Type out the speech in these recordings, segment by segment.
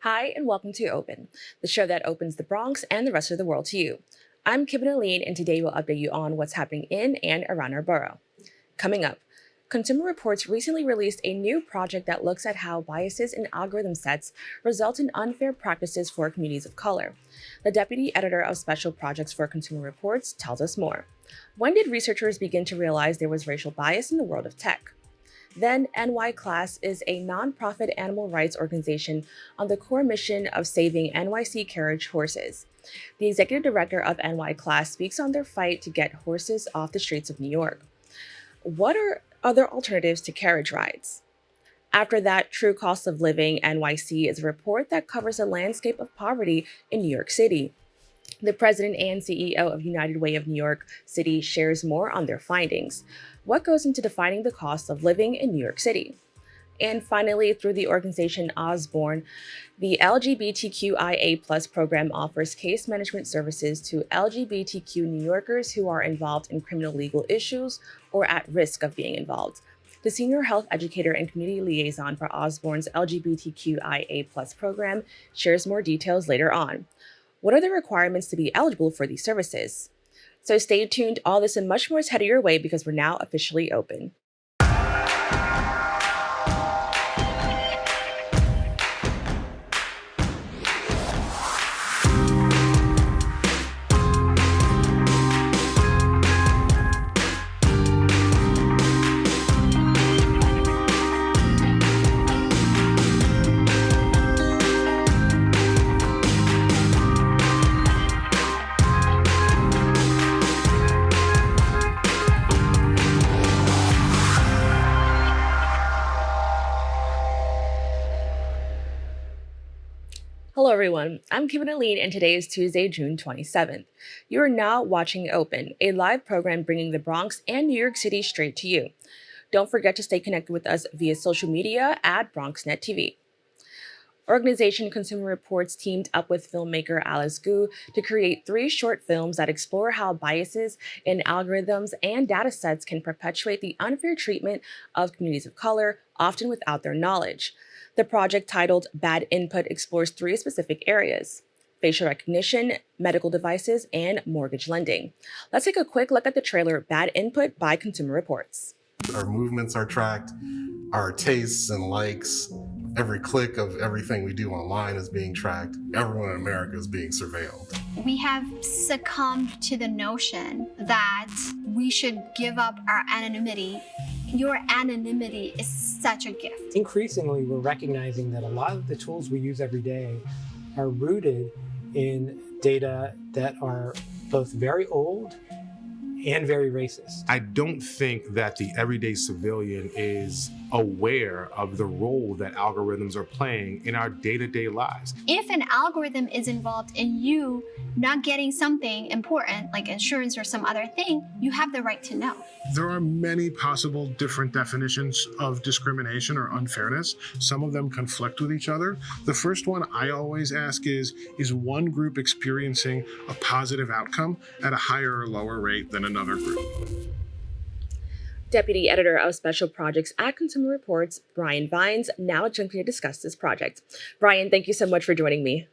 Hi, and welcome to Open, the show that opens the Bronx and the rest of the world to you. I'm Kibin Alleyne, and today we'll update you on what's happening in and around our borough. Coming up, Consumer Reports recently released a new project that looks at how biases in algorithm sets result in unfair practices for communities of color. The deputy editor of special projects for Consumer Reports tells us more. When did researchers begin to realize there was racial bias in the world of tech? Then, NYCLASS is a nonprofit animal rights organization on the core mission of saving NYC carriage horses. The executive director of NYCLASS speaks on their fight to get horses off the streets of New York. What are other alternatives to carriage rides? After that, True Cost of Living NYC is a report that covers the landscape of poverty in New York City. The president and CEO of United Way of New York City shares more on their findings. What goes into defining the cost of living in New York City? And finally, through the organization Osborne, the LGBTQIA+ program offers case management services to LGBTQ New Yorkers who are involved in criminal legal issues or at risk of being involved. The senior health educator and community liaison for Osborne's LGBTQIA+ program shares more details later on. What are the requirements to be eligible for these services? So stay tuned, all this and much more is headed your way because we're now officially open. Hello everyone, I'm Kibin Alleyne and today is Tuesday, June 27th. You are now watching Open, a live program bringing the Bronx and New York City straight to you. Don't forget to stay connected with us via social media at BronxNet TV. Organization Consumer Reports teamed up with filmmaker Alice Gu to create 3 short films that explore how biases in algorithms and data sets can perpetuate the unfair treatment of communities of color, often without their knowledge. The project, titled Bad Input, explores 3 specific areas: facial recognition, medical devices, and mortgage lending. Let's take a quick look at the trailer Bad Input by Consumer Reports. Our movements are tracked, our tastes and likes, every click of everything we do online is being tracked. Everyone in America is being surveilled. We have succumbed to the notion that we should give up our anonymity. Your anonymity is such a gift. Increasingly, we're recognizing that a lot of the tools we use every day are rooted in data that are both very old and very racist. I don't think that the everyday civilian is aware of the role that algorithms are playing in our day-to-day lives. If an algorithm is involved in you not getting something important, like insurance or some other thing, you have the right to know. There are many possible different definitions of discrimination or unfairness. Some of them conflict with each other. The first one I always ask is one group experiencing a positive outcome at a higher or lower rate than another group? Deputy Editor of Special Projects at Consumer Reports, Brian Vines, now joins me to discuss this project. Brian, thank you so much for joining me.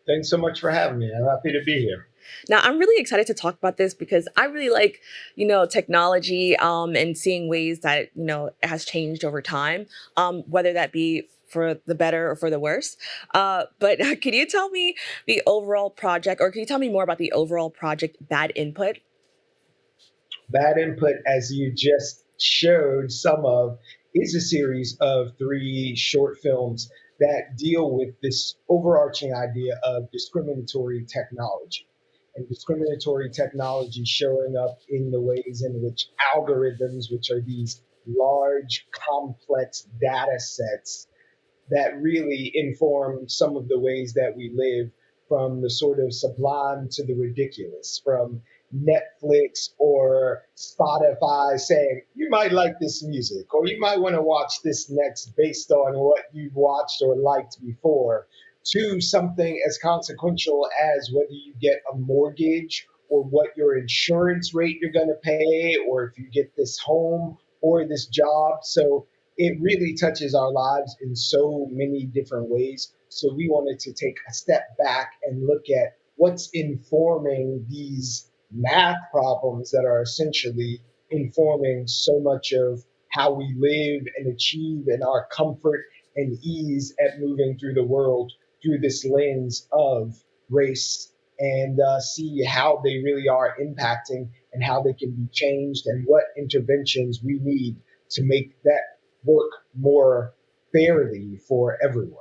Thanks so much for having me. I'm happy to be here. Now, I'm really excited to talk about this because I really like, technology and seeing ways that, it has changed over time, whether that be for the better or for the worse. But can you tell me the overall project, or can you tell me more about the overall project Bad Input? Bad Input, as you just showed some of, is a series of 3 short films that deal with this overarching idea of discriminatory technology. And discriminatory technology showing up in the ways in which algorithms, which are these large, complex data sets that really inform some of the ways that we live, from the sort of sublime to the ridiculous, from Netflix or Spotify saying, you might like this music, or you might want to watch this next based on what you've watched or liked before, to something as consequential as whether you get a mortgage or what your insurance rate you're going to pay, or if you get this home or this job. So it really touches our lives in so many different ways. So we wanted to take a step back and look at what's informing these math problems that are essentially informing so much of how we live and achieve and our comfort and ease at moving through the world through this lens of race, and see how they really are impacting and how they can be changed and what interventions we need to make that work more fairly for everyone.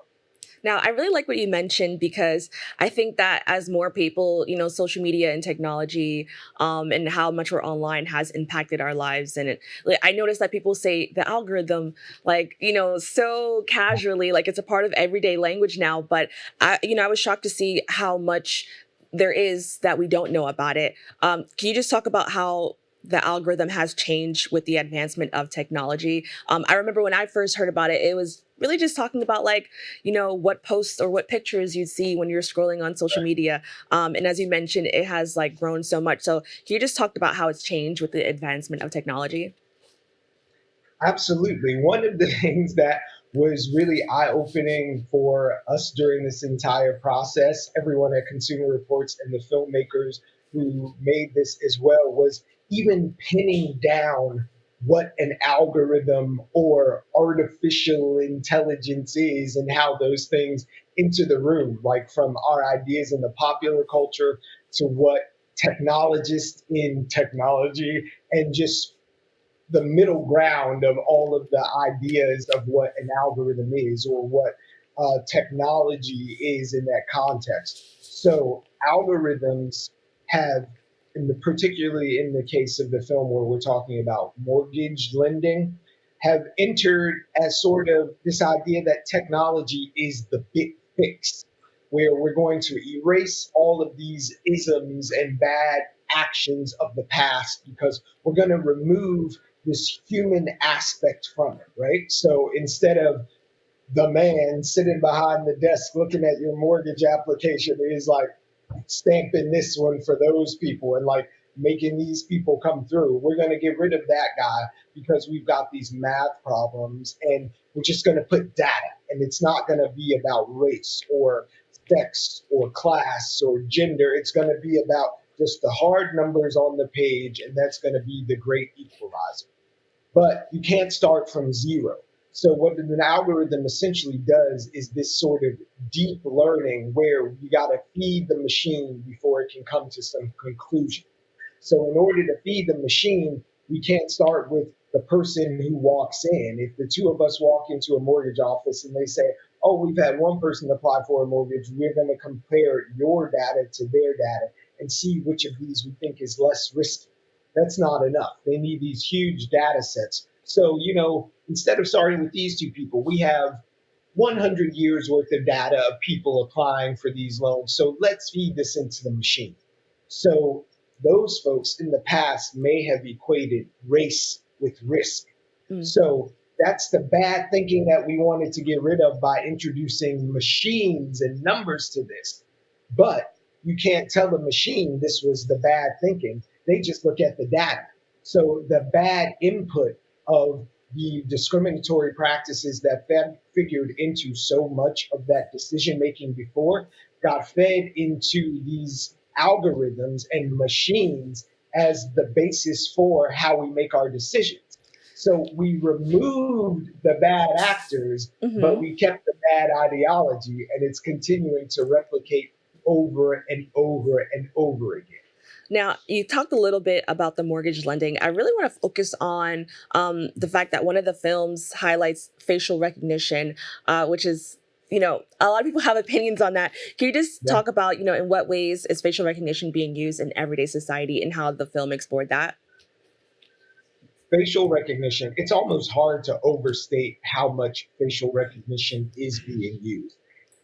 Now, I really like what you mentioned because I think that as more people, social media and technology, and how much we're online has impacted our lives. And I noticed that people say the algorithm, so casually, like it's a part of everyday language now. But I was shocked to see how much there is that we don't know about it. Can you just talk about how the algorithm has changed with the advancement of technology? I remember when I first heard about it, it was really just talking about what posts or what pictures you'd see when you're scrolling on social media. And as you mentioned, it has grown so much. So can you just talk about how it's changed with the advancement of technology? Absolutely. One of the things that was really eye-opening for us during this entire process, everyone at Consumer Reports and the filmmakers who made this as well, was even pinning down what an algorithm or artificial intelligence is and how those things enter the room, like from our ideas in the popular culture to what technologists in technology, and just the middle ground of all of the ideas of what an algorithm is or what technology is in that context. So algorithms have, particularly in the case of the film where we're talking about mortgage lending, have entered as sort of this idea that technology is the big fix, where we're going to erase all of these isms and bad actions of the past because we're going to remove this human aspect from it, right? So instead of the man sitting behind the desk looking at your mortgage application, is stamping this one for those people and making these people come through. We're going to get rid of that guy because we've got these math problems, and we're just going to put data, and it's not going to be about race or sex or class or gender. It's going to be about just the hard numbers on the page, and that's going to be the great equalizer. But you can't start from zero. So what an algorithm essentially does is this sort of deep learning where you got to feed the machine before it can come to some conclusion. So in order to feed the machine, we can't start with the person who walks in. If the two of us walk into a mortgage office and they say, oh, we've had one person apply for a mortgage, we're going to compare your data to their data and see which of these we think is less risky. That's not enough. They need these huge data sets. So, instead of starting with these two people, we have 100 years worth of data of people applying for these loans. So let's feed this into the machine. So those folks in the past may have equated race with risk. So that's the bad thinking that we wanted to get rid of by introducing machines and numbers to this. But you can't tell the machine this was the bad thinking. They just look at the data. So the bad input of the discriminatory practices that figured into so much of that decision making before got fed into these algorithms and machines as the basis for how we make our decisions. So we removed the bad actors, but we kept the bad ideology, and it's continuing to replicate over and over and over again. Now, you talked a little bit about the mortgage lending. I really want to focus on the fact that one of the films highlights facial recognition, which is, a lot of people have opinions on that. Can you just talk about, in what ways is facial recognition being used in everyday society and how the film explored that? Facial recognition, it's almost hard to overstate how much facial recognition is being used.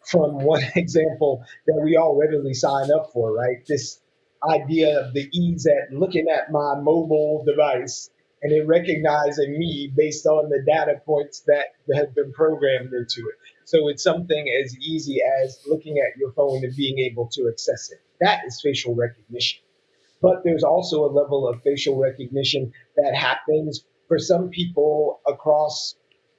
From one example that we all readily sign up for, right? This idea of the ease at looking at my mobile device and it recognizing me based on the data points that have been programmed into it. So it's something as easy as looking at your phone and being able to access it. That is facial recognition. But there's also a level of facial recognition that happens for some people across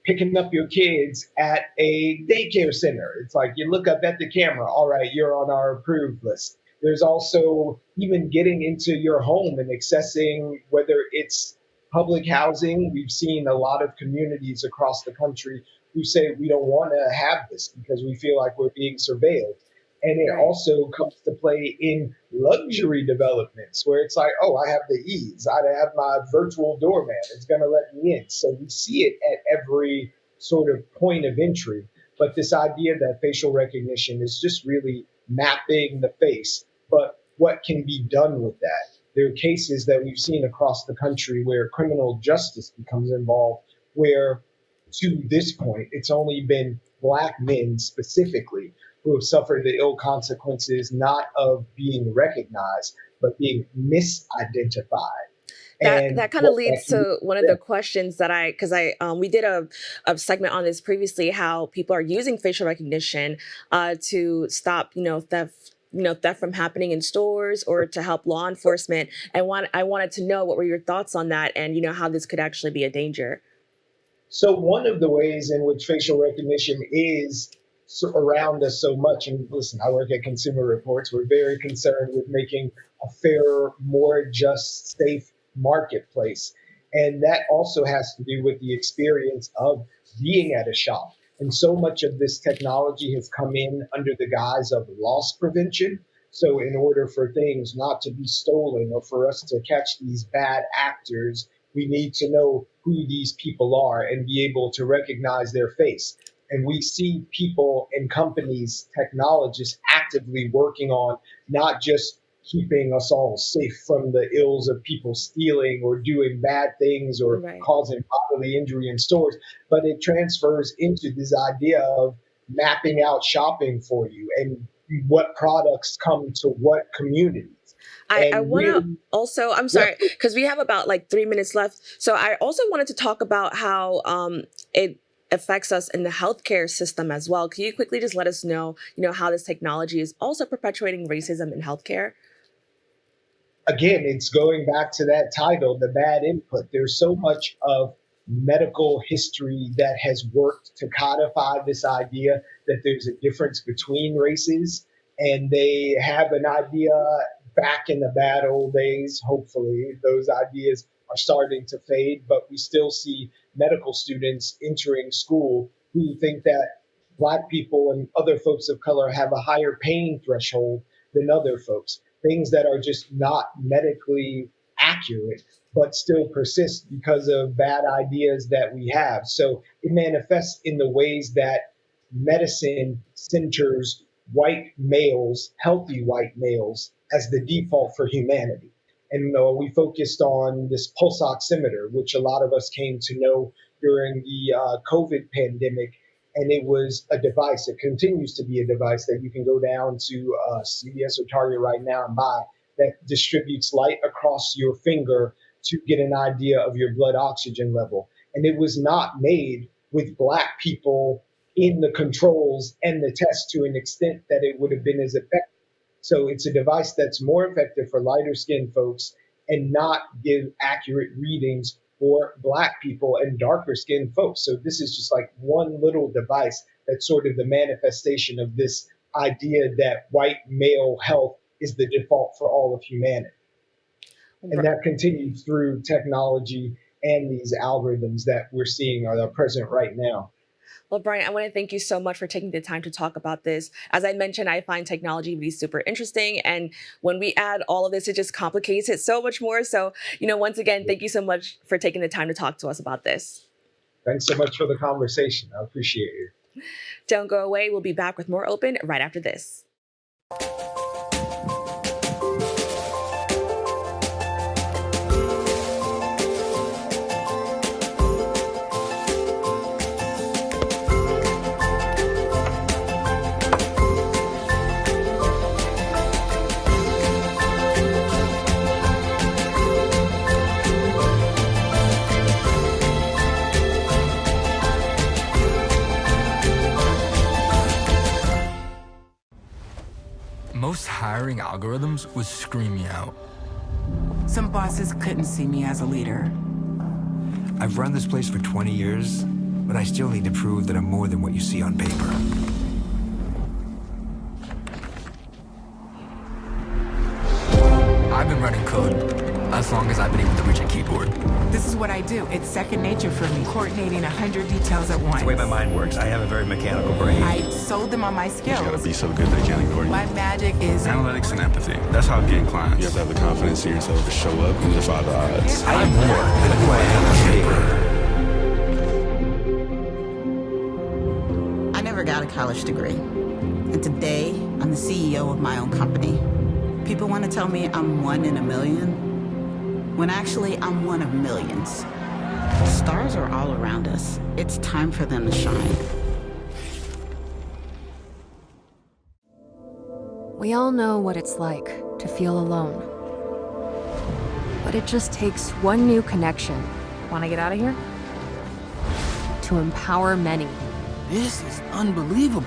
picking up your kids at a daycare center. It's like you look up at the camera, all right, you're on our approved list. There's also even getting into your home and accessing whether it's public housing. We've seen a lot of communities across the country who say we don't want to have this because we feel like we're being surveilled. And it also comes to play in luxury developments where it's like, oh, I have the ease. I have my virtual doorman. It's going to let me in. So we see it at every sort of point of entry. But this idea that facial recognition is just really mapping the face. But what can be done with that? There are cases that we've seen across the country where criminal justice becomes involved, where to this point, it's only been Black men specifically who have suffered the ill consequences, not of being recognized, but being misidentified. That kind of leads to one of the questions that we did a segment on this previously, how people are using facial recognition to stop, theft from happening in stores or to help law enforcement. And I wanted to know what were your thoughts on that and, how this could actually be a danger. So one of the ways in which facial recognition is around us so much, and listen, I work at Consumer Reports, we're very concerned with making a fairer, more just, safe marketplace. And that also has to do with the experience of being at a shop. And so much of this technology has come in under the guise of loss prevention. So in order for things not to be stolen or for us to catch these bad actors, we need to know who these people are and be able to recognize their face. And we see people and companies, technologists actively working on not just keeping us all safe from the ills of people stealing or doing bad things or causing bodily injury in stores, but it transfers into this idea of mapping out shopping for you and what products come to what communities. I want to also, I'm sorry, because we have about 3 minutes left. So I also wanted to talk about how it affects us in the healthcare system as well. Can you quickly just let us know, how this technology is also perpetuating racism in healthcare? Again, it's going back to that title, the bad input. There's so much of medical history that has worked to codify this idea that there's a difference between races, and they have an idea back in the bad old days. Hopefully those ideas are starting to fade, but we still see medical students entering school who think that Black people and other folks of color have a higher pain threshold than other folks, things that are just not medically accurate, but still persist because of bad ideas that we have. So it manifests in the ways that medicine centers white males, healthy white males, as the default for humanity. And we focused on this pulse oximeter, which a lot of us came to know during the COVID pandemic. And it was a device, it continues to be a device that you can go down to CVS or Target right now and buy, that distributes light across your finger to get an idea of your blood oxygen level. And it was not made with Black people in the controls and the test to an extent that it would have been as effective. So it's a device that's more effective for lighter skinned folks and not give accurate readings for Black people and darker skinned folks. So this is just like one little device that's sort of the manifestation of this idea that white male health is the default for all of humanity. And that continues through technology and these algorithms that we're seeing are present right now. Well, Brian, I want to thank you so much for taking the time to talk about this. As I mentioned, I find technology to be super interesting. And when we add all of this, it just complicates it so much more. So, once again, thank you so much for taking the time to talk to us about this. Thanks so much for the conversation. I appreciate you. Don't go away. We'll be back with more Open right after this. Most hiring algorithms would scream me out. Some bosses couldn't see me as a leader. I've run this place for 20 years, but I still need to prove that I'm more than what you see on paper. I've been running code as long as I've been able to reach a keyboard. This is what I do. It's second nature for me, coordinating 100 details at once. It's the way my mind works. I have a very mechanical brain. I sold them on my skills. You gotta be so good they can't ignore you. My magic is analytics and empathy. That's how getting clients. You have to have the confidence in yourself to show up and defy the odds. I am more than who I am on paper. I never got a college degree. And today, I'm the CEO of my own company. People want to tell me I'm one in a million, when actually I'm one of millions. The stars are all around us. It's time for them to shine. We all know what it's like to feel alone. But it just takes one new connection. Want to get out of here? To empower many. This is unbelievable.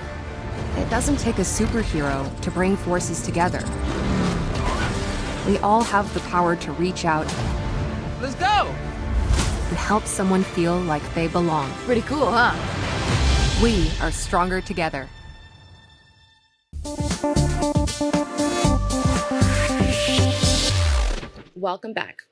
It doesn't take a superhero to bring forces together. We all have the power to reach out. Let's go! And help someone feel like they belong. Pretty cool, huh? We are stronger together. Welcome back.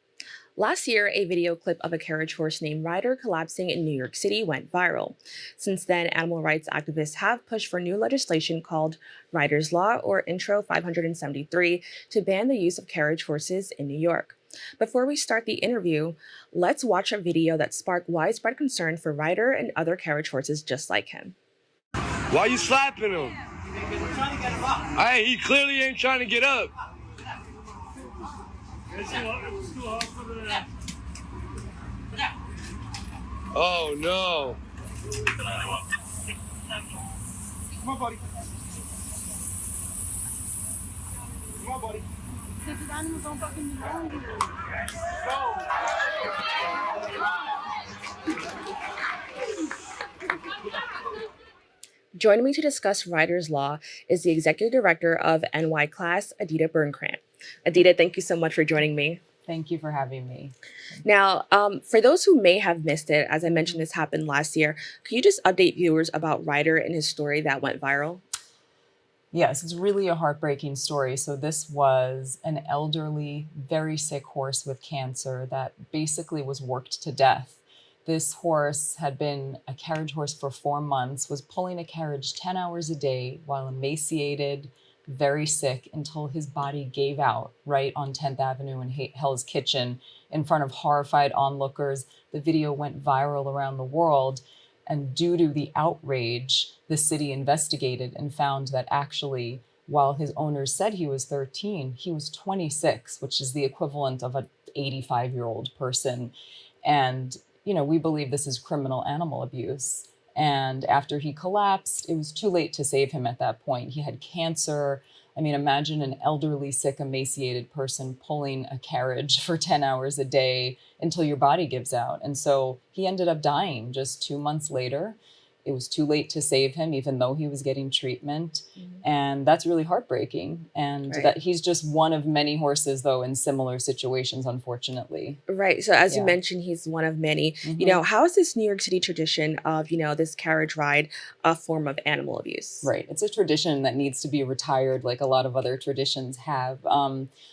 Last year, a video clip of a carriage horse named Ryder collapsing in New York City went viral. Since then, animal rights activists have pushed for new legislation called Ryder's Law, or Intro 573, to ban the use of carriage horses in New York. Before we start the interview, let's watch a video that sparked widespread concern for Ryder and other carriage horses just like him. Why you slapping him? Hey, he clearly ain't trying to get up. Oh no. Come on, buddy. Come on, buddy. These animals don't fucking belong here. Joining me to discuss Ryder's Law is the Executive Director of NYCLASS, Edita Birnkrant. Edita, thank you so much for joining me. Thank you for having me. Now, for those who may have missed it, as I mentioned, this happened last year. Can you just update viewers about Ryder and his story that went viral? Yes, it's really a heartbreaking story. So this was an elderly, very sick horse with cancer that basically was worked to death. This horse had been a carriage horse for 4 months, was pulling a carriage 10 hours a day while emaciated, very sick, until his body gave out right on 10th Avenue in Hell's Kitchen in front of horrified onlookers. The video went viral around the world. And due to the outrage, the city investigated and found that actually, while his owners said he was 13, he was 26, which is the equivalent of an 85-year-old person. And, you know, we believe this is criminal animal abuse. And after he collapsed, it was too late to save him at that point. He had cancer. I mean, imagine an elderly, sick, emaciated person pulling a carriage for 10 hours a day until your body gives out. And so he ended up dying just 2 months later. It was too late to save him, even though he was getting treatment. And that's really heartbreaking. And that he's just one of many horses, though, in similar situations, unfortunately. Right. So as you mentioned, he's one of many. You know, how is this New York City tradition of, you know, this carriage ride a form of animal abuse? Right. It's a tradition that needs to be retired, like a lot of other traditions have.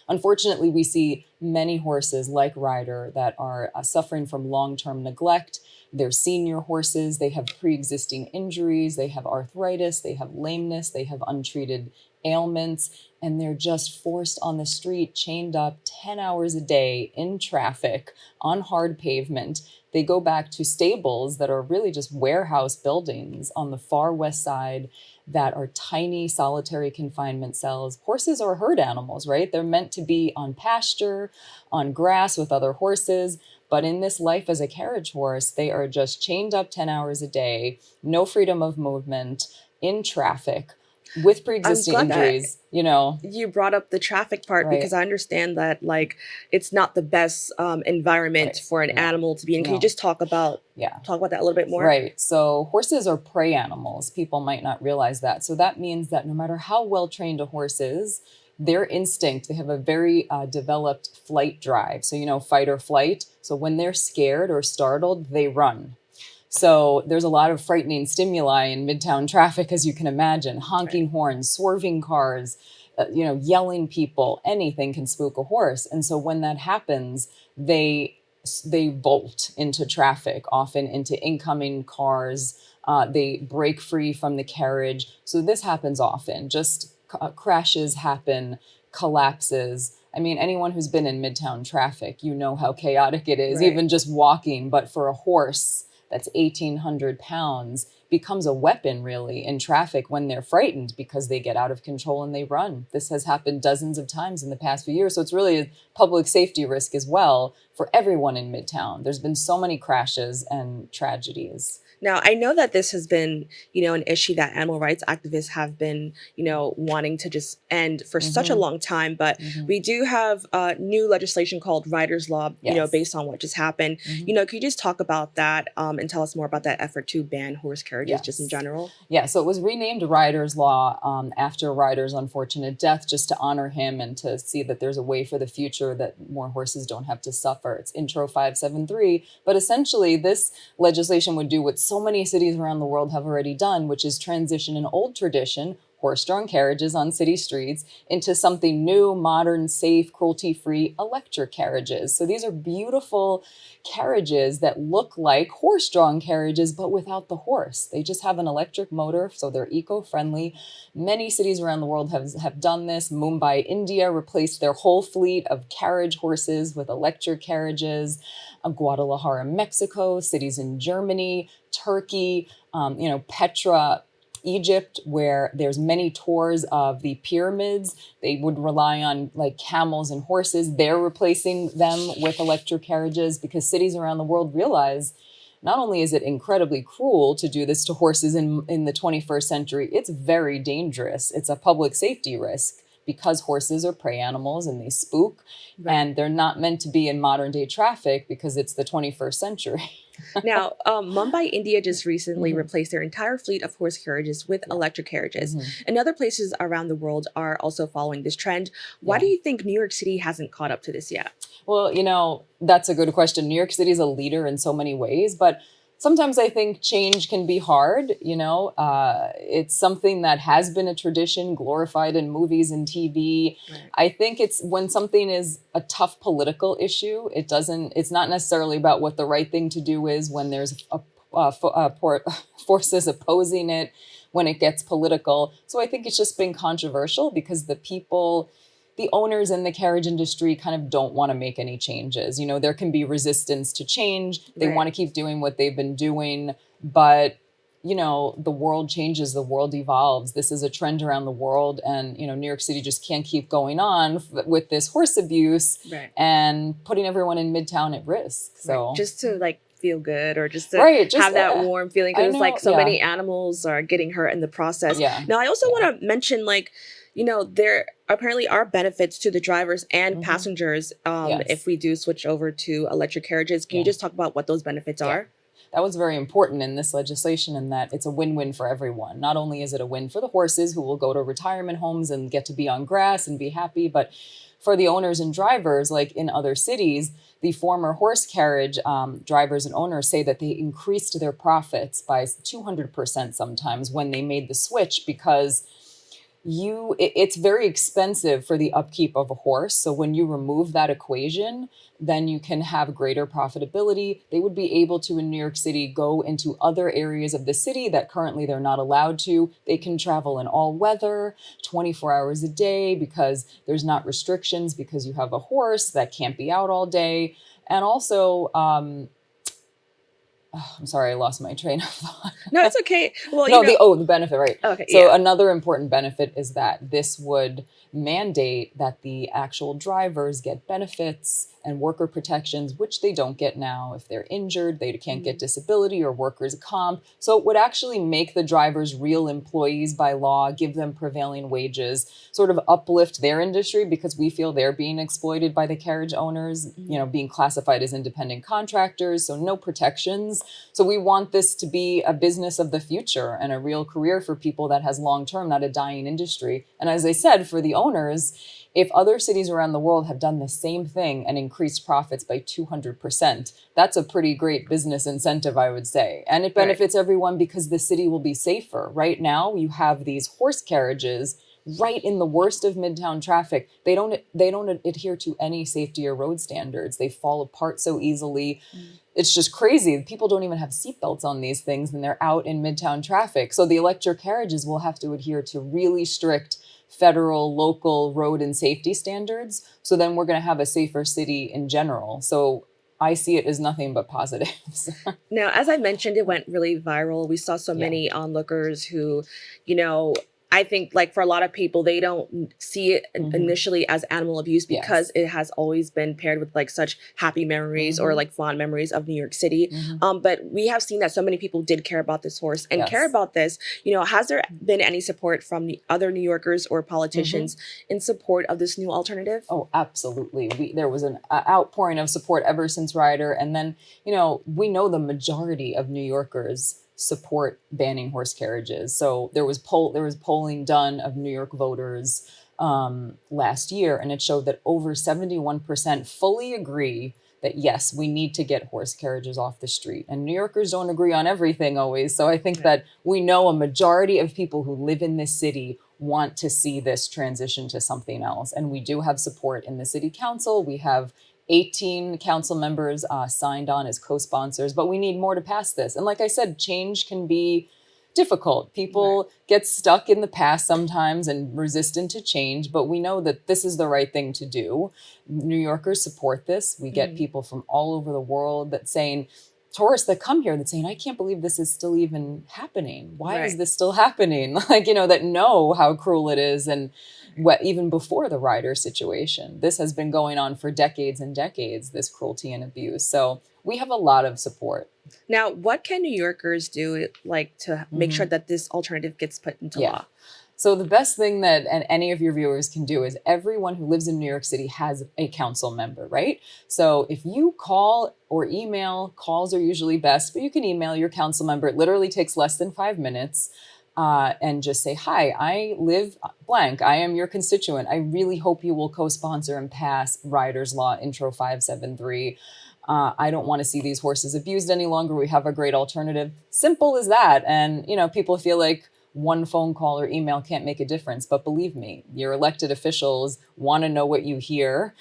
Unfortunately, we see many horses like Ryder that are suffering from long-term neglect. They're senior horses, they have pre-existing injuries, they have arthritis, they have lameness, they have untreated ailments, and they're just forced on the street, chained up 10 hours a day in traffic on hard pavement. They go back to stables that are really just warehouse buildings on the far west side that are tiny solitary confinement cells. Horses are herd animals, right? They're meant to be on pasture, on grass with other horses. But in this life as a carriage horse, they are just chained up 10 hours a day, no freedom of movement, in traffic, with pre-existing injuries, you know. You brought up the traffic part because I understand that, like, it's not the best environment for an animal to be in. Can you just talk about that a little bit more? Right. So horses are prey animals. People might not realize that. So that means that no matter how well trained a horse is, their instinct, they have a very developed flight drive. So, you know, fight or flight. So when they're scared or startled, they run. So there's a lot of frightening stimuli in Midtown traffic, as you can imagine. Honking horns, swerving cars, yelling people, anything can spook a horse. And so when that happens, they bolt into traffic, often into incoming cars. They break free from the carriage. So this happens often. Just crashes happen, collapses. I mean, anyone who's been in Midtown traffic, you know how chaotic it is, even just walking. But for a horse that's 1,800 pounds, becomes a weapon really in traffic when they're frightened because they get out of control and they run. This has happened dozens of times in the past few years. So it's really a public safety risk as well for everyone in Midtown. There's been so many crashes and tragedies. Now, I know that this has been, an issue that animal rights activists have been, wanting to just end for such a long time. But we do have new legislation called Riders Law, based on what just happened. Could you just talk about that and tell us more about that effort to ban horse carriages just in general? Yeah, so it was renamed Riders Law after Ryder's unfortunate death, just to honor him and to see that there's a way for the future that more horses don't have to suffer. It's Intro 573. But essentially, this legislation would do what so many cities around the world have already done, which is transition an old tradition, horse-drawn carriages on city streets, into something new, modern, safe, cruelty-free electric carriages. So these are beautiful carriages that look like horse-drawn carriages, but without the horse. They just have an electric motor, so they're eco-friendly. Many cities around the world have done this. Mumbai, India replaced their whole fleet of carriage horses with electric carriages. Guadalajara, Mexico, cities in Germany, Turkey, Petra, Egypt, where there's many tours of the pyramids. They would rely on like camels and horses. They're replacing them with electric carriages because cities around the world realize not only is it incredibly cruel to do this to horses in the 21st century, it's very dangerous. It's a public safety risk because horses are prey animals and they spook, and they're not meant to be in modern day traffic because it's the 21st century. Now, Mumbai, India just recently replaced their entire fleet of horse carriages with electric carriages. And other places around the world are also following this trend. Why do you think New York City hasn't caught up to this yet? Well, that's a good question. New York City is a leader in so many ways, but sometimes I think change can be hard. It's something that has been a tradition, glorified in movies and TV. I think it's when something is a tough political issue, it's not necessarily about what the right thing to do is when there's forces opposing it, when it gets political. So I think it's just been controversial because the owners in the carriage industry kind of don't want to make any changes. There can be resistance to change. They want to keep doing what they've been doing, but the world changes, the world evolves. This is a trend around the world, and New York City just can't keep going on with this horse abuse and putting everyone in Midtown at risk. So just to feel good or just to have that warm feeling, because so many animals are getting hurt in the process. Now, I also want to mention there apparently are benefits to the drivers and passengers if we do switch over to electric carriages. Can you just talk about what those benefits are? That was very important in this legislation, in that it's a win-win for everyone. Not only is it a win for the horses who will go to retirement homes and get to be on grass and be happy, but for the owners and drivers, like in other cities, the former horse carriage drivers and owners say that they increased their profits by 200% sometimes when they made the switch, because it's very expensive for the upkeep of a horse. So when you remove that equation, then you can have greater profitability. They would be able to, in New York City, go into other areas of the city that currently they're not allowed to. They can travel in all weather, 24 hours a day, because there's not restrictions, because you have a horse that can't be out all day. And also, I'm sorry, I lost my train of thought. No, it's okay. Well, the benefit, right? Okay. So another important benefit is that this would mandate that the actual drivers get benefits and worker protections, which they don't get now. If they're injured, they can't get disability or workers' comp. So it would actually make the drivers real employees by law, give them prevailing wages, sort of uplift their industry, because we feel they're being exploited by the carriage owners, being classified as independent contractors. So no protections So we want this to be a business of the future and a real career for people that has long-term, not a dying industry. And as I said, for the owners, if other cities around the world have done the same thing and increased profits by 200%, that's a pretty great business incentive, I would say. And it benefits everyone because the city will be safer. Right now, you have these horse carriages right in the worst of Midtown traffic. They don't adhere to any safety or road standards. They fall apart so easily. It's just crazy. People don't even have seatbelts on these things and they're out in Midtown traffic. So the electric carriages will have to adhere to really strict federal, local road and safety standards. So then we're going to have a safer city in general. So I see it as nothing but positives. Now, as I mentioned, it went really viral. We saw so many onlookers who, I think like for a lot of people, they don't see it initially as animal abuse because it has always been paired with like such happy memories or like fond memories of New York City. But we have seen that so many people did care about this horse and care about this. Has there been any support from the other New Yorkers or politicians in support of this new alternative? Oh, absolutely. There was an outpouring of support ever since Ryder. And then, we know the majority of New Yorkers support banning horse carriages. So there was polling done of New York voters last year, and it showed that over 71% fully agree that yes, we need to get horse carriages off the street. And New Yorkers don't agree on everything always. So I think that we know a majority of people who live in this city want to see this transition to something else. And we do have support in the city council. We have 18 council members signed on as co-sponsors, but we need more to pass this. And like I said, change can be difficult. People get stuck in the past sometimes and resistant to change, but we know that this is the right thing to do. New Yorkers support this. We get people from all over the world that saying, tourists that come here that saying, I can't believe this is still even happening. Why is this still happening? That know how cruel it is. And even before the Ryder situation, this has been going on for decades and decades, this cruelty and abuse. So we have a lot of support. Now, what can New Yorkers do to make sure that this alternative gets put into law? So the best thing that any of your viewers can do is everyone who lives in New York City has a council member, right? So if you call or email, calls are usually best, but you can email your council member. It literally takes less than 5 minutes. And just say, hi, I live blank. I am your constituent. I really hope you will co-sponsor and pass Ryder's Law Intro 573. I don't want to see these horses abused any longer. We have a great alternative. Simple as that. And, people feel like one phone call or email can't make a difference. But believe me, your elected officials want to know what you hear,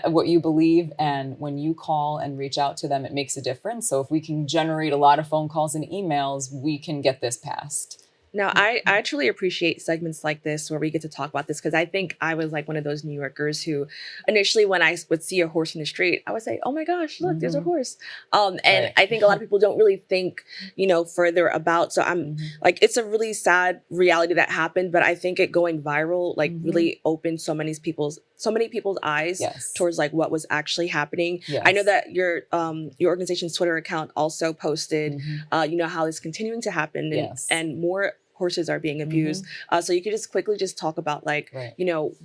what you believe. And when you call and reach out to them, it makes a difference. So if we can generate a lot of phone calls and emails, we can get this passed. Now, I truly appreciate segments like this where we get to talk about this because I think I was like one of those New Yorkers who initially when I would see a horse in the street, I would say, oh my gosh, look, there's a horse. And I think a lot of people don't really think, further about. So I'm like, it's a really sad reality that happened, but I think it going viral, really opened so many people's eyes towards like what was actually happening. I know that your organization's Twitter account also posted, how it's continuing to happen and more horses are being abused. So you could just quickly just talk about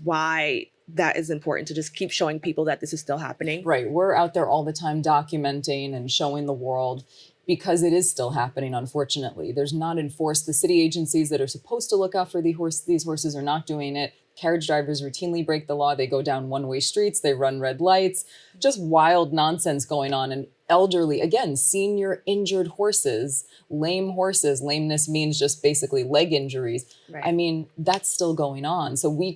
why that is important to just keep showing people that this is still happening. Right. We're out there all the time documenting and showing the world because it is still happening, unfortunately. There's not enforced. The city agencies that are supposed to look out for these horses are not doing it. Carriage drivers routinely break the law. They go down one-way streets. They run red lights. Just wild nonsense going on. And elderly, again, senior injured horses, lame horses. Lameness means just basically leg injuries. Right. I mean, that's still going on. So we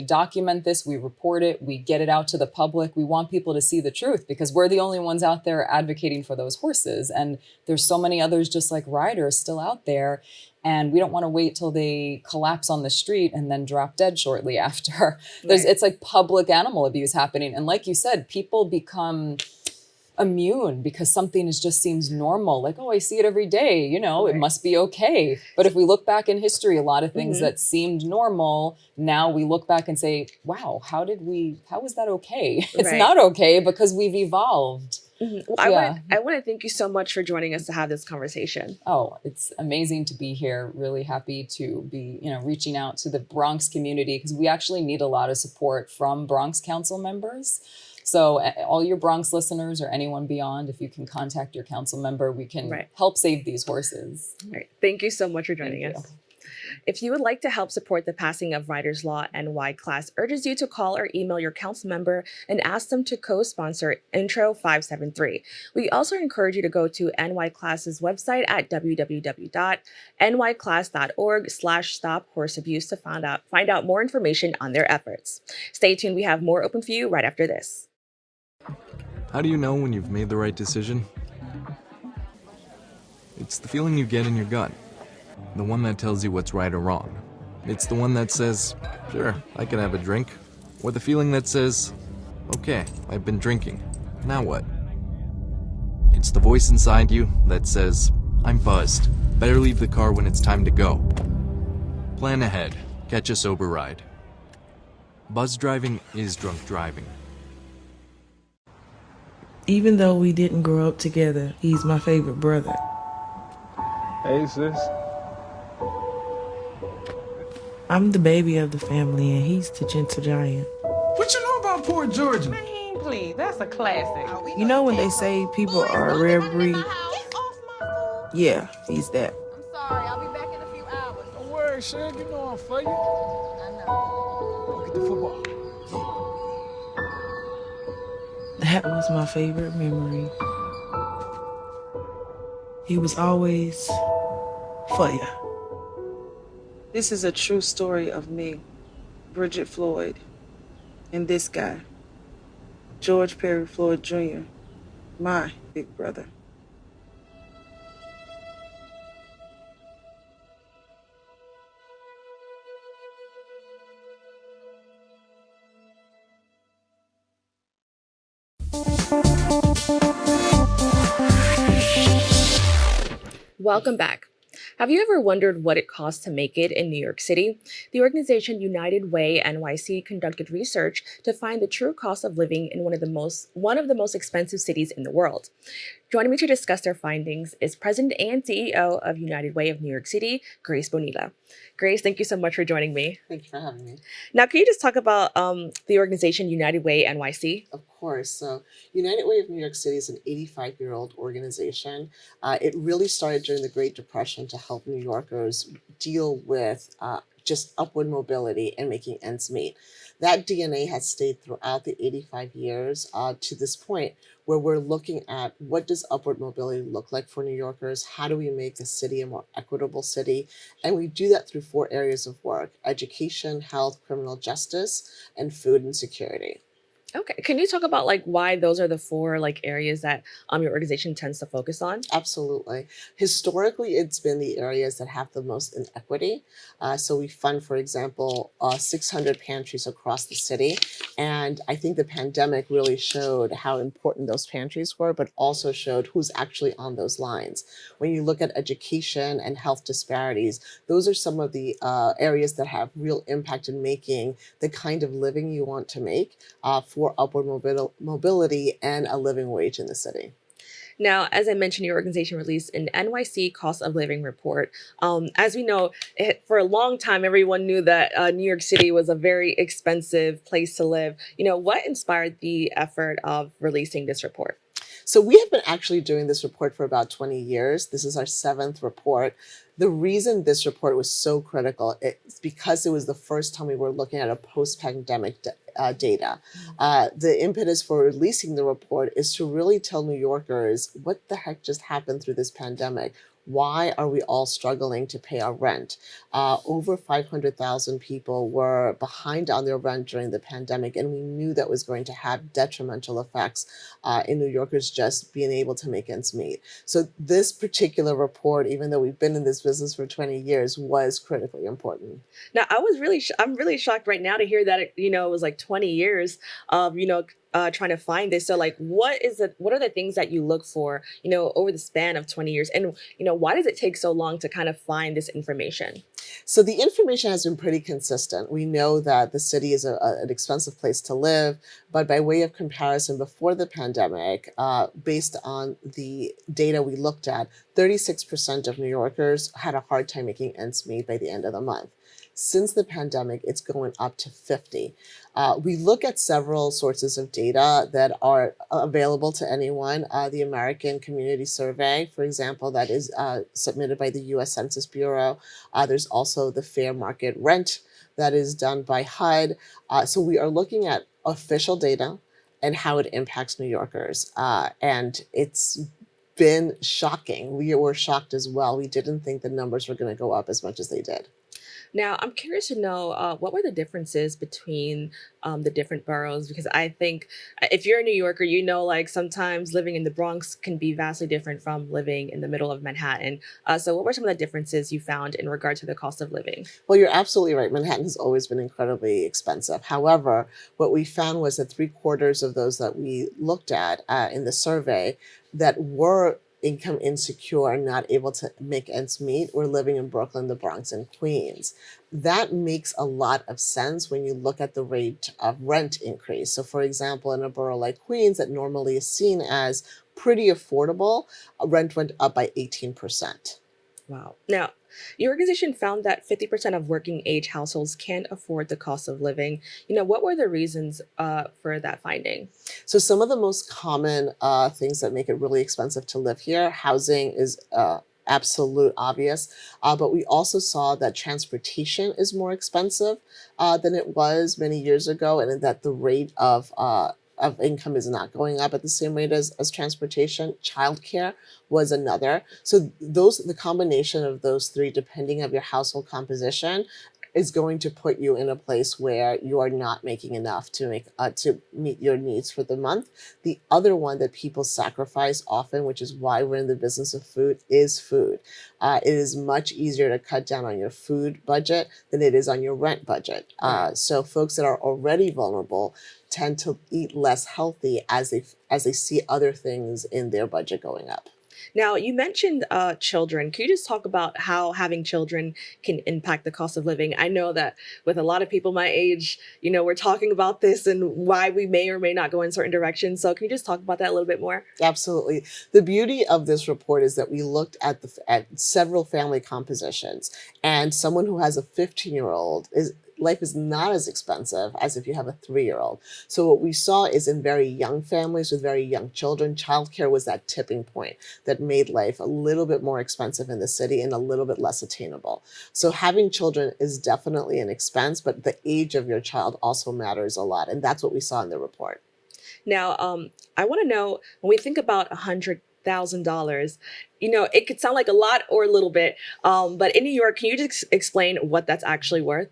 document this, we report it, we get it out to the public. We want people to see the truth because we're the only ones out there advocating for those horses. And there's so many others just like Ryder still out there. And we don't want to wait till they collapse on the street and then drop dead shortly after. It's like public animal abuse happening. And like you said, people become immune because something just seems normal. Like, oh, I see it every day, it must be okay. But if we look back in history, a lot of things that seemed normal, now we look back and say, wow, how was that okay? It's not okay because we've evolved. Well, I want to thank you so much for joining us to have this conversation. Oh, it's amazing to be here. Really happy to be, reaching out to the Bronx community because we actually need a lot of support from Bronx council members. So all your Bronx listeners or anyone beyond, if you can contact your council member, we can help save these horses. All right. Thank you so much for joining us. If you would like to help support the passing of Riders Law, NYCLASS urges you to call or email your council member and ask them to co-sponsor Intro 573. We also encourage you to go to NYCLASS's website at www.nyclass.org/stop horse abuse to find out more information on their efforts. Stay tuned. We have more open for you right after this. How do you know when you've made the right decision? It's the feeling you get in your gut. The one that tells you what's right or wrong. It's the one that says, sure, I can have a drink. Or the feeling that says, okay, I've been drinking. Now what? It's the voice inside you that says, I'm buzzed. Better leave the car when it's time to go. Plan ahead. Catch a sober ride. Buzz driving is drunk driving. Even though we didn't grow up together, he's my favorite brother. Hey, sis. I'm the baby of the family, and he's the gentle giant. What you know about Port Georgia? Man, please, that's a classic. You know when they say people are a rare breed? Yeah, he's that. I'm sorry, I'll be back in a few hours. Don't worry, Shug, you know I'm for you. I know. Go get the football. That was my favorite memory. He was always for you. This is a true story of me, Bridget Floyd, and this guy, George Perry Floyd Jr., my big brother. Welcome back. Have you ever wondered what it costs to make it in New York City? The organization United Way NYC conducted research to find the true cost of living in one of the most expensive cities in the world. Joining me to discuss their findings is President and CEO of United Way of New York City, Grace Bonilla. Grace, thank you so much for joining me. Thank you for having me. Now, can you just talk about the organization United Way NYC? Of course. So United Way of New York City is an 85-year-old organization. It really started during the Great Depression to help New Yorkers deal with just upward mobility and making ends meet. That DNA has stayed throughout the 85 years to this point, where we're looking at what does upward mobility look like for New Yorkers? How do we make the city a more equitable city? And we do that through 4 areas of work: education, health, criminal justice, and food and security. Okay, can you talk about why those are the 4 areas that your organization tends to focus on? Absolutely. Historically, it's been the areas that have the most inequity. So we fund, for example, 600 pantries across the city. And I think the pandemic really showed how important those pantries were, but also showed who's actually on those lines. When you look at education and health disparities, those are some of the areas that have real impact in making the kind of living you want to make for upward mobility and a living wage in the city. Now, as I mentioned, your organization released an NYC cost of living report. As we know, for a long time, everyone knew that New York City was a very expensive place to live. What inspired the effort of releasing this report? So we have been actually doing this report for about 20 years. This is our 7th report. The reason this report was so critical is because it was the first time we were looking at a post-pandemic data. The impetus for releasing the report is to really tell New Yorkers what the heck just happened through this pandemic. Why are we all struggling to pay our rent? Over 500,000 people were behind on their rent during the pandemic, and we knew that was going to have detrimental effects in New Yorkers just being able to make ends meet. So this particular report, even though we've been in this business for 20 years, was critically important. Now, I'm really shocked right now to hear that it was 20 years of trying to find this. So what are the things that you look for over the span of 20 years, and why does it take so long to kind of find this information? So the information has been pretty consistent. We know that the city is an expensive place to live, but by way of comparison, before the pandemic, based on the data we looked at, 36% of New Yorkers had a hard time making ends meet by the end of the month. Since the pandemic, it's going up to 50. We look at several sources of data that are available to anyone. The American Community Survey, for example, that is submitted by the US Census Bureau. There's also the fair market rent that is done by HUD. So we are looking at official data and how it impacts New Yorkers. And it's been shocking. We were shocked as well. We didn't think the numbers were going to go up as much as they did. Now, I'm curious to know what were the differences between the different boroughs? Because I think if you're a New Yorker, you know, like sometimes living in the Bronx can be vastly different from living in the middle of Manhattan. So what were some of the differences you found in regard to the cost of living? Well, you're absolutely right. Manhattan has always been incredibly expensive. However, what we found was that 3/4 of those that we looked at in the survey that were income insecure and not able to make ends meet were living in Brooklyn, the Bronx, and Queens. That makes a lot of sense when you look at the rate of rent increase. So for example, in a borough like Queens that normally is seen as pretty affordable, rent went up by 18%. Wow. Now, your organization found that 50% of working age households can't afford the cost of living. You know, what were the reasons for that finding? So some of the most common things that make it really expensive to live here, housing is absolute obvious, but we also saw that transportation is more expensive than it was many years ago, and that the rate of income is not going up at the same rate as transportation. Childcare was another. So the combination of those three, depending on your household composition, is going to put you in a place where you are not making enough to meet your needs for the month. The other one that people sacrifice often, which is why we're in the business of food, is food. It is much easier to cut down on your food budget than it is on your rent budget. So folks that are already vulnerable tend to eat less healthy as they see other things in their budget going up. Now, you mentioned children. Can you just talk about how having children can impact the cost of living? I know that with a lot of people my age, you know, we're talking about this and why we may or may not go in certain directions. So can you just talk about that a little bit more? Absolutely. The beauty of this report is that we looked at several family compositions, and someone who has a 15-year-old life is not as expensive as if you have a 3-year-old. So what we saw is in very young families with very young children, childcare was that tipping point that made life a little bit more expensive in the city and a little bit less attainable. So having children is definitely an expense, but the age of your child also matters a lot. And that's what we saw in the report. Now, I want to know, when we think about $100,000, you know, it could sound like a lot or a little bit, but in New York, can you just explain what that's actually worth?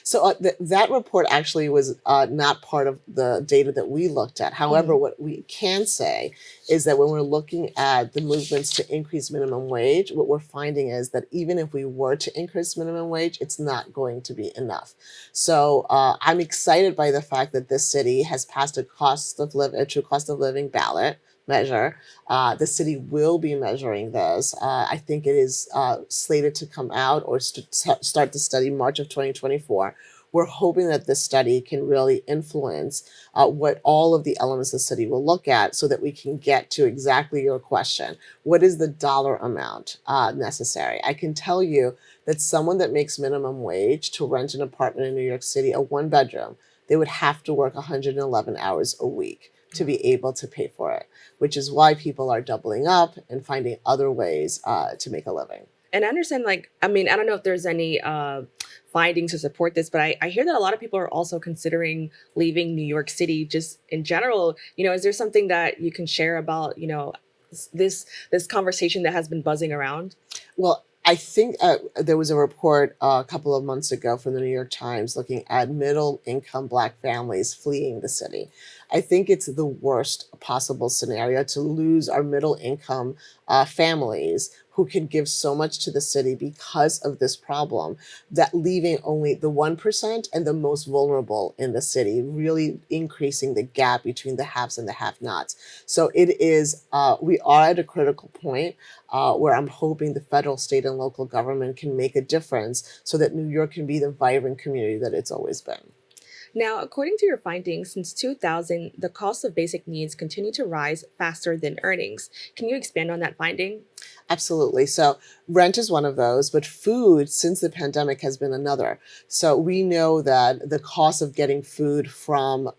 So that report actually was not part of the data that we looked at. However, what we can say is that when we're looking at the movements to increase minimum wage, what we're finding is that even if we were to increase minimum wage, it's not going to be enough. So I'm excited by the fact that this city has passed a true cost of living ballot measure. The city will be measuring this. I think it is slated to come out or start the study March of 2024. We're hoping that this study can really influence what all of the elements the city will look at so that we can get to exactly your question. What is the dollar amount necessary? I can tell you that someone that makes minimum wage to rent an apartment in New York City, a 1-bedroom, they would have to work 111 hours a week to be able to pay for it, which is why people are doubling up and finding other ways to make a living. And I understand, like, I mean, I don't know if there's any findings to support this, but I hear that a lot of people are also considering leaving New York City just in general. You know, is there something that you can share about, you know, this conversation that has been buzzing around? Well, I think there was a report a couple of months ago from the New York Times looking at middle-income Black families fleeing the city. I think it's the worst possible scenario to lose our middle-income families who can give so much to the city because of this problem, that leaving only the 1% and the most vulnerable in the city, really increasing the gap between the haves and the have-nots. So it is, we are at a critical point where I'm hoping the federal, state, and local government can make a difference so that New York can be the vibrant community that it's always been. Now, according to your findings, since 2000, the cost of basic needs continue to rise faster than earnings. Can you expand on that finding? Absolutely. So rent is one of those, but food since the pandemic has been another. So we know that the cost of getting food from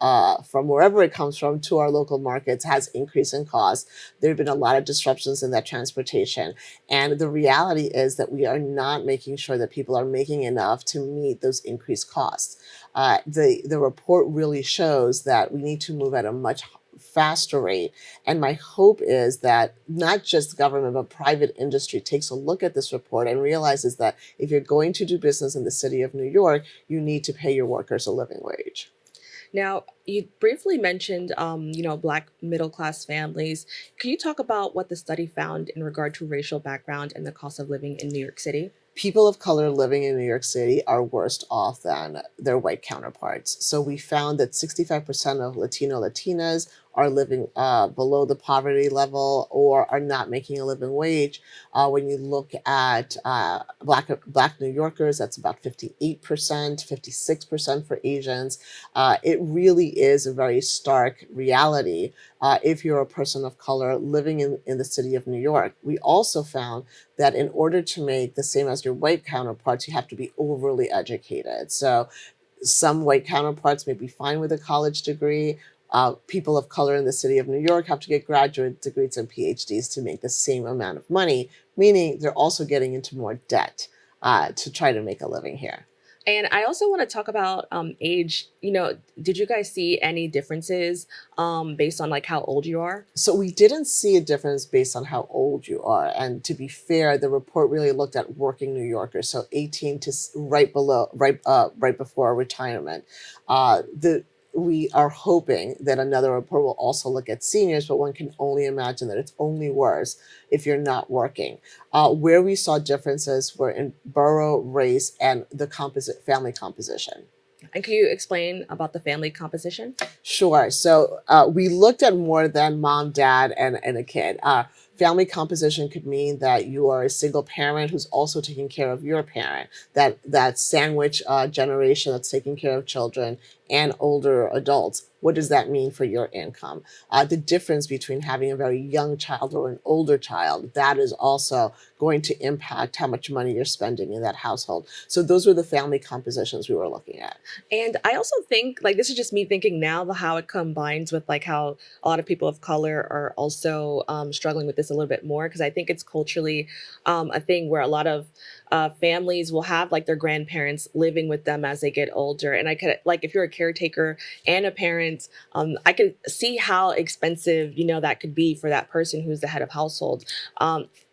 wherever it comes from to our local markets has increased in cost. There have been a lot of disruptions in that transportation. And the reality is that we are not making sure that people are making enough to meet those increased costs. The report really shows that we need to move at a much faster rate. And my hope is that not just government, but private industry takes a look at this report and realizes that if you're going to do business in the city of New York, you need to pay your workers a living wage. Now, you briefly mentioned, Black middle-class families. Can you talk about what the study found in regard to racial background and the cost of living in New York City? People of color living in New York City are worse off than their white counterparts. So we found that 65% of Latinas are living below the poverty level or are not making a living wage. When you look at Black New Yorkers, that's about 58%, 56% for Asians. It really is a very stark reality if you're a person of color living in the city of New York. We also found that in order to make the same as your white counterparts, you have to be overly educated. So some white counterparts may be fine with a college degree. People of color in the city of New York have to get graduate degrees and PhDs to make the same amount of money, meaning they're also getting into more debt to try to make a living here. And I also want to talk about age. Did you guys see any differences based on like how old you are? So we didn't see a difference based on how old you are. And to be fair, the report really looked at working New Yorkers, so 18 to right before retirement. We are hoping that another report will also look at seniors, but one can only imagine that it's only worse if you're not working. Where we saw differences were in borough, race, and the family composition. And can you explain about the family composition? Sure. So we looked at more than mom, dad, and a kid. Family composition could mean that you are a single parent who's also taking care of your parent, that sandwich generation that's taking care of children and older adults. What does that mean for your income? The difference between having a very young child or an older child, that is also going to impact how much money you're spending in that household. So those were the family compositions we were looking at. And I also think, like, this is just me thinking now, how it combines with like how a lot of people of color are also struggling with this a little bit more, because I think it's culturally a thing where a lot of families will have like their grandparents living with them as they get older. And I could, like, if you're a caretaker and a parent, I could see how expensive, that could be for that person who's the head of household.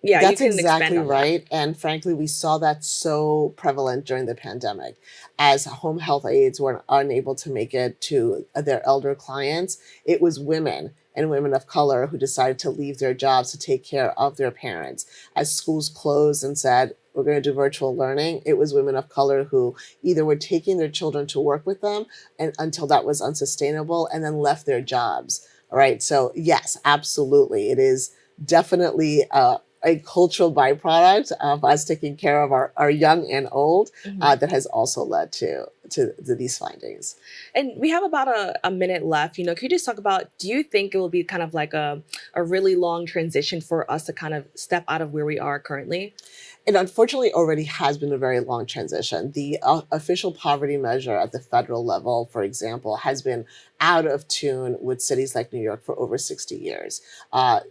Yeah, that's exactly right. And frankly, we saw that so prevalent during the pandemic. As home health aides were unable to make it to their elder clients, it was women and women of color who decided to leave their jobs to take care of their parents. As schools closed and said, we're going to do virtual learning, it was women of color who either were taking their children to work with them and until that was unsustainable and then left their jobs. All right. So yes, absolutely. It is definitely a cultural byproduct of us taking care of our young and old that has also led to these findings. And we have about a minute left. Can you just talk about, do you think it will be kind of like a really long transition for us to kind of step out of where we are currently? It unfortunately already has been a very long transition. The official poverty measure at the federal level, for example, has been out of tune with cities like New York for over 60 years.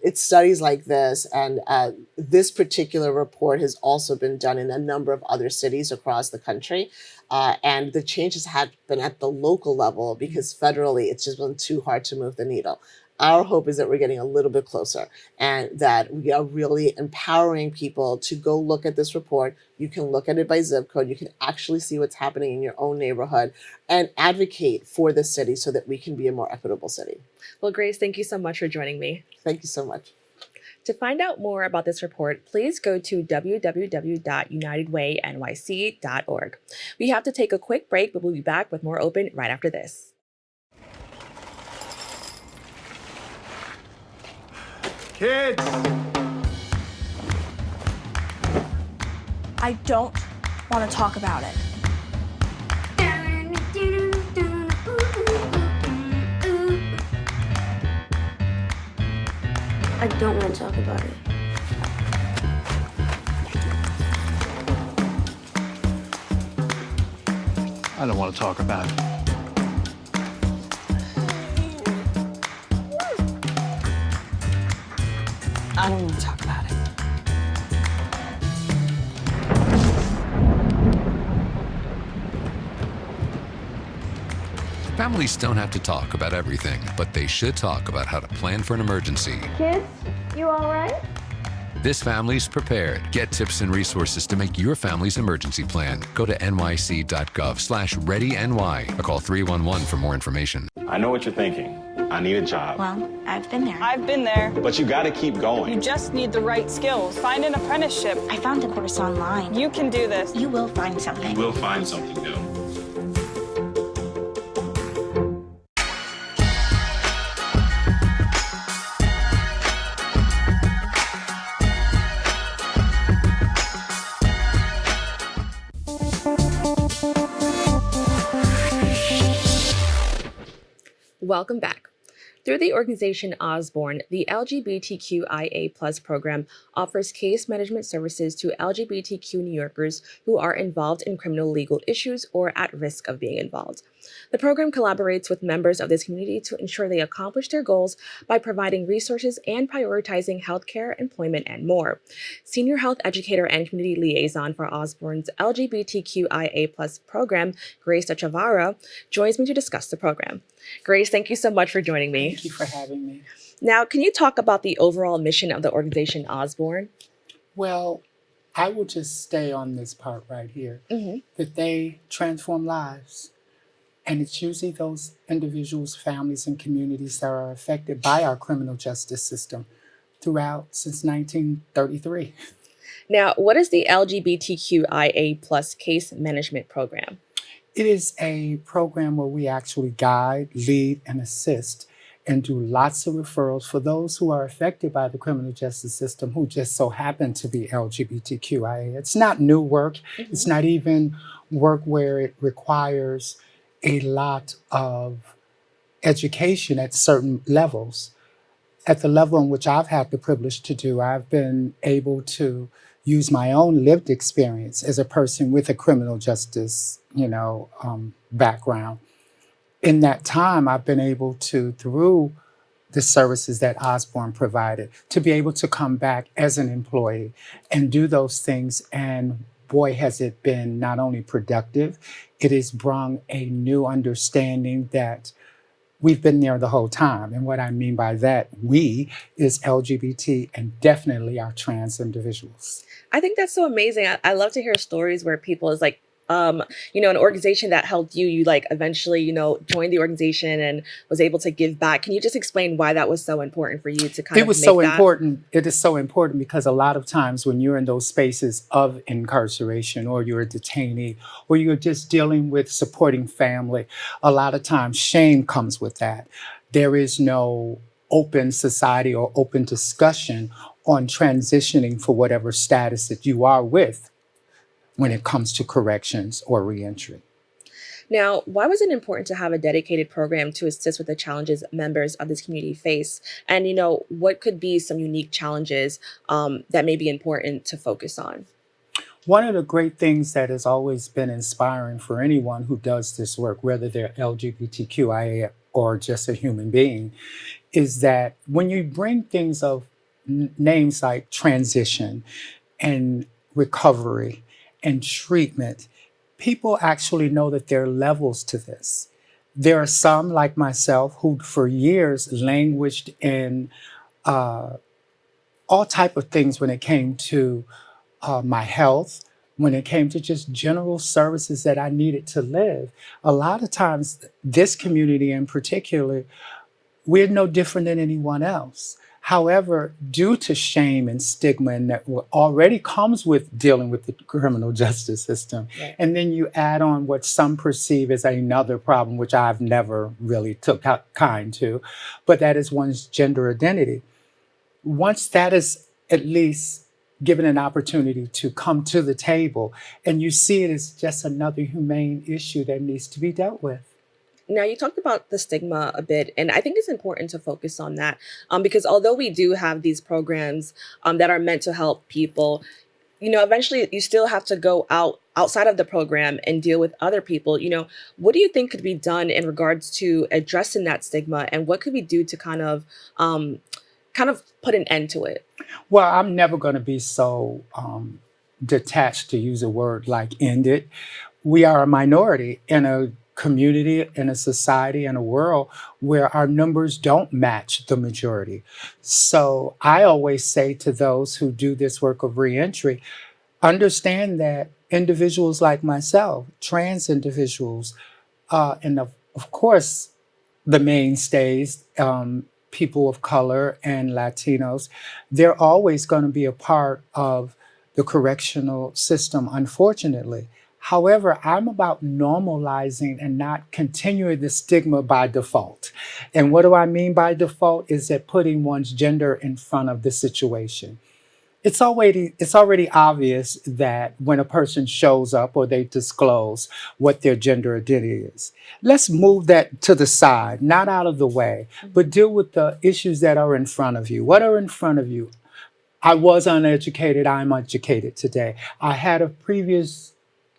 It's studies like this, and this particular report has also been done in a number of other cities across the country. And the changes have been at the local level because federally it's just been too hard to move the needle. Our hope is that we're getting a little bit closer and that we are really empowering people to go look at this report. You can look at it by zip code. You can actually see what's happening in your own neighborhood and advocate for the city so that we can be a more equitable city. Well, Grace, thank you so much for joining me. Thank you so much. To find out more about this report, please go to www.unitedwaynyc.org. We have to take a quick break, but we'll be back with more Open right after this. Kids! I don't want to talk about it. I don't want to talk about it. I don't want to talk about it. I don't want to talk about it. Families don't have to talk about everything, but they should talk about how to plan for an emergency. Kids, you all right? This family's prepared. Get tips and resources to make your family's emergency plan. Go to nyc.gov/readyny or call 311 for more information. I know what you're thinking. I need a job. Well, I've been there. I've been there. But you gotta keep going. You just need the right skills. Find an apprenticeship. I found a course online. You can do this. You will find something. You will find something new. Welcome back. Through the organization Osborne, the LGBTQIA+ program offers case management services to LGBTQ New Yorkers who are involved in criminal legal issues or at risk of being involved. The program collaborates with members of this community to ensure they accomplish their goals by providing resources and prioritizing healthcare, employment, and more. Senior Health Educator and Community Liaison for Osborne's LGBTQIA+ program, Grace Detrevarah, joins me to discuss the program. Grace, thank you so much for joining me. Thank you for having me. Now, can you talk about the overall mission of the organization Osborne? Well, I will just stay on this part right here, that they transform lives. And it's usually those individuals, families, and communities that are affected by our criminal justice system throughout since 1933. Now, what is the LGBTQIA+ case management program? It is a program where we actually guide, lead, and assist and do lots of referrals for those who are affected by the criminal justice system who just so happen to be LGBTQIA. It's not new work. It's not even work where it requires a lot of education at certain levels. At the level in which I've had the privilege to do, I've been able to use my own lived experience as a person with a criminal justice, background. In that time, I've been able to, through the services that Osborne provided, to be able to come back as an employee and do those things. And boy, has it been not only productive, it has brought a new understanding that we've been there the whole time. And what I mean by that, we is LGBT and definitely our trans individuals. I think that's so amazing. I love to hear stories where people is like, an organization that helped you eventually, joined the organization and was able to give back. Can you just explain why that was so important for you to kind of It was so important. It is so important because a lot of times when you're in those spaces of incarceration or you're a detainee or you're just dealing with supporting family, a lot of times shame comes with that. There is no open society or open discussion on transitioning for whatever status that you are with when it comes to corrections or reentry. Now, why was it important to have a dedicated program to assist with the challenges members of this community face? And, what could be some unique challenges that may be important to focus on? One of the great things that has always been inspiring for anyone who does this work, whether they're LGBTQIA or just a human being, is that when you bring things of names like transition and recovery and treatment, people actually know that there are levels to this. There are some, like myself, who for years languished in all type of things when it came to my health, when it came to just general services that I needed to live. A lot of times, this community in particular, we're no different than anyone else. However, due to shame and stigma and that already comes with dealing with the criminal justice system, and then you add on what some perceive as another problem, which I've never really took kind to, but that is one's gender identity. Once that is at least given an opportunity to come to the table, and you see it as just another humane issue that needs to be dealt with. Now, you talked about the stigma a bit, and I think it's important to focus on that because although we do have these programs that are meant to help people, eventually you still have to go outside of the program and deal with other people. What do you think could be done in regards to addressing that stigma, and what could we do to kind of put an end to it? Well, I'm never going to be so detached, to use a word like end it. We are a minority in a community, in a society, in a world where our numbers don't match the majority. So I always say to those who do this work of reentry, understand that individuals like myself, trans individuals, and of course, the mainstays, people of color and Latinos, they're always going to be a part of the correctional system, unfortunately. However, I'm about normalizing and not continuing the stigma by default. And what do I mean by default is that putting one's gender in front of the situation. It's already obvious that when a person shows up or they disclose what their gender identity is. Let's move that to the side, not out of the way, but deal with the issues that are in front of you. What are in front of you? I was uneducated, I'm educated today. I had a previous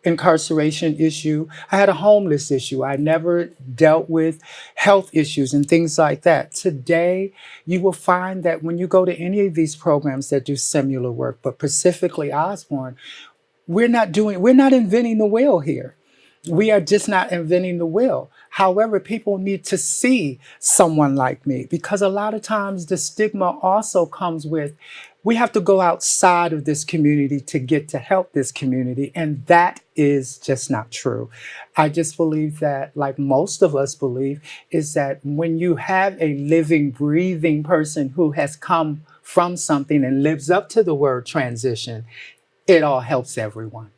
incarceration issue. I had a homeless issue. I never dealt with health issues and things like that. Today, you will find that when you go to any of these programs that do similar work, but specifically Osborne, we're not inventing the wheel here. We are just not inventing the wheel. However, people need to see someone like me, because a lot of times the stigma also comes with, we have to go outside of this community to get to help this community. And that is just not true. I just believe that, like most of us believe, is that when you have a living, breathing person who has come from something and lives up to the word transition, it all helps everyone.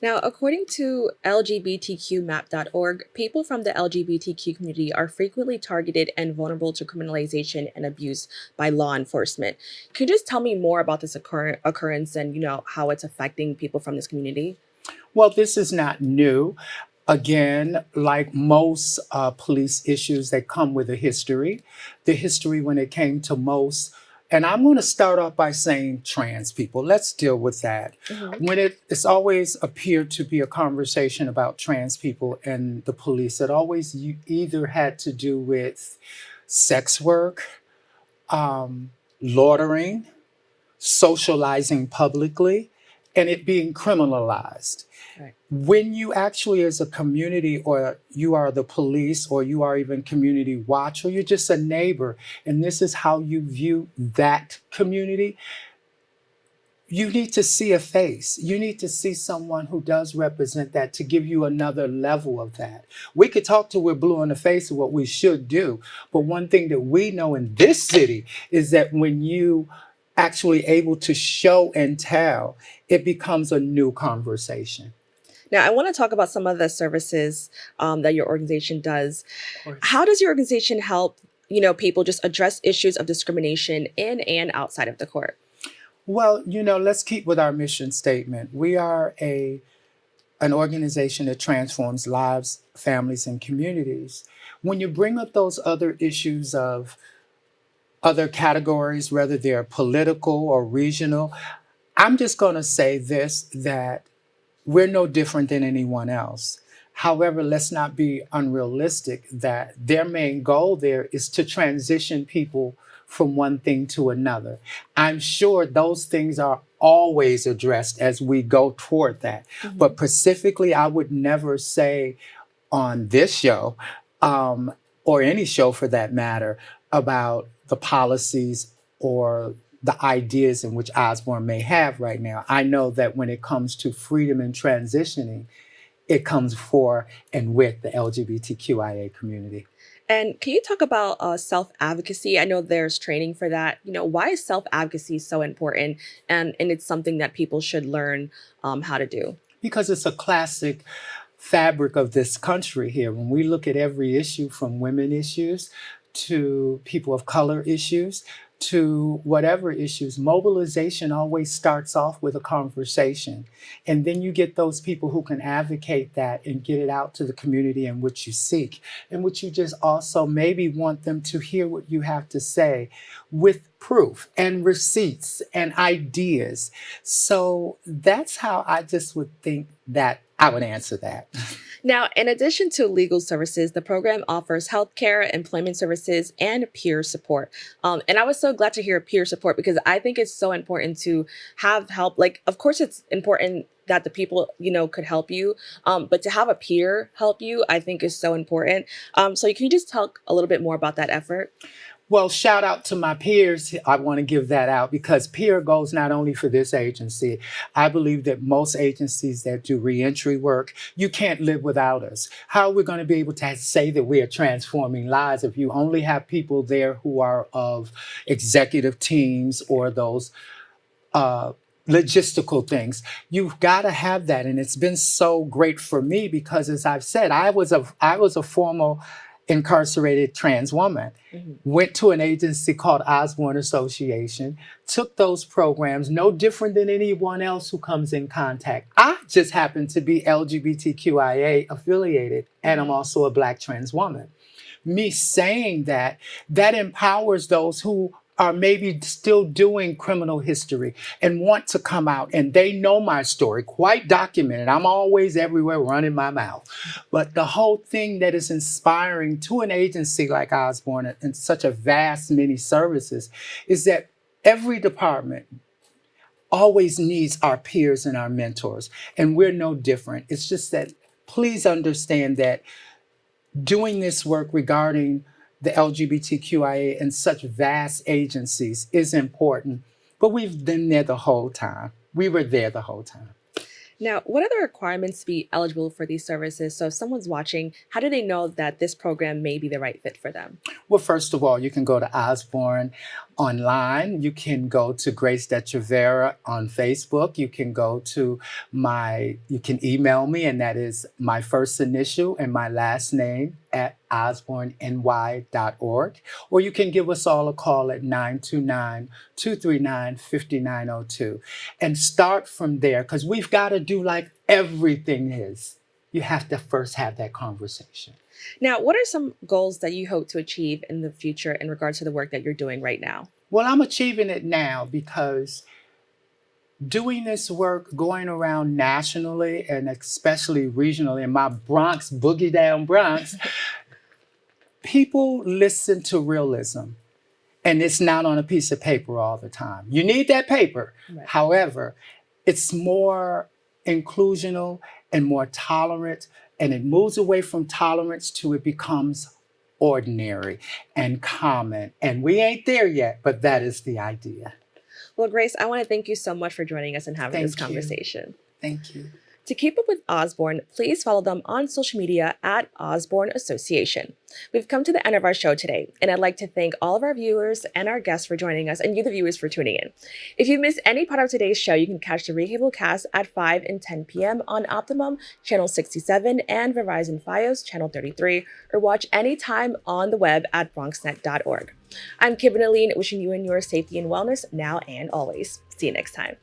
Now, according to LGBTQmap.org, people from the LGBTQ community are frequently targeted and vulnerable to criminalization and abuse by law enforcement. Can you just tell me more about this occurrence and, how it's affecting people from this community? Well, this is not new. Again, like most police issues, they come with a history. The history when it came to most, and I'm going to start off by saying trans people. Let's deal with that. When it's always appeared to be a conversation about trans people and the police, it always either had to do with sex work, loitering, socializing publicly, and it being criminalized. Right. When you actually, as a community, or you are the police, or you are even community watch, or you're just a neighbor, and this is how you view that community, you need to see a face. You need to see someone who does represent that to give you another level of that. We could talk till we're blue in the face of what we should do, but one thing that we know in this city is that when you actually able to show and tell, it becomes a new conversation. Now, I want to talk about some of the services that your organization does. How does your organization help, people just address issues of discrimination in and outside of the court? Well, let's keep with our mission statement. We are an organization that transforms lives, families, and communities. When you bring up those other issues of other categories, whether they're political or regional, I'm just going to say this, that we're no different than anyone else. However, let's not be unrealistic that their main goal there is to transition people from one thing to another. I'm sure those things are always addressed as we go toward that. But specifically, I would never say on this show, or any show for that matter, about the policies or the ideas in which Osborne may have right now. I know that when it comes to freedom and transitioning, it comes for and with the LGBTQIA community. And can you talk about self-advocacy? I know there's training for that. Why is self-advocacy so important? And it's something that people should learn how to do. Because it's a classic fabric of this country here. When we look at every issue, from women issues to people of color issues, to whatever issues, mobilization always starts off with a conversation. And then you get those people who can advocate that and get it out to the community in which you seek, in which you just also maybe want them to hear what you have to say with proof and receipts and ideas. So that's how I just would think that I would answer that. Now, in addition to legal services, the program offers healthcare, employment services, and peer support. And I was so glad to hear peer support because I think it's so important to have help. Like, of course, it's important that the people, could help you. But to have a peer help you, I think is so important. So can you just talk a little bit more about that effort? Well, shout out to my peers. I want to give that out because peer goes not only for this agency. I believe that most agencies that do reentry work, you can't live without us. How are we going to be able to say that we are transforming lives if you only have people there who are of executive teams or those logistical things? You've got to have that. And it's been so great for me because, as I've said, I was a former incarcerated trans woman, went to an agency called Osborne Association, took those programs, no different than anyone else who comes in contact. I just happen to be LGBTQIA affiliated, and I'm also a Black trans woman. Me saying that empowers those who are maybe still doing criminal history and want to come out, and they know my story, quite documented. I'm always everywhere running my mouth. But the whole thing that is inspiring to an agency like Osborne and such a vast many services is that every department always needs our peers and our mentors, and we're no different. It's just that please understand that doing this work regarding the LGBTQIA and such vast agencies is important, but we've been there the whole time. We were there the whole time. Now, what are the requirements to be eligible for these services? So if someone's watching, how do they know that this program may be the right fit for them? Well, first of all, you can go to Osborne online. You can go to Grace Detrevarah on Facebook. You can go to you can email me, and that is my first initial and my last name at osborneny.org. Or you can give us all a call at 929-239-5902 and start from there, because we've got to do like everything is. You have to first have that conversation. Now, what are some goals that you hope to achieve in the future in regards to the work that you're doing right now? Well, I'm achieving it now because doing this work, going around nationally and especially regionally in my Bronx, boogie down Bronx, people listen to realism. And it's not on a piece of paper all the time. You need that paper. Right. However, it's more inclusional and more tolerant, and it moves away from tolerance to it becomes ordinary and common. And we ain't there yet, but that is the idea. Well, Grace, I want to thank you so much for joining us and having this conversation. Thank you. To keep up with Osborne, please follow them on social media at Osborne Association. We've come to the end of our show today, and I'd like to thank all of our viewers and our guests for joining us, and you, the viewers, for tuning in. If you missed any part of today's show, you can catch the RehableCast at 5 and 10 p.m. on Optimum, Channel 67, and Verizon Fios, Channel 33, or watch anytime on the web at bronxnet.org. I'm Kibin Alleyne, wishing you and yours safety and wellness now and always. See you next time.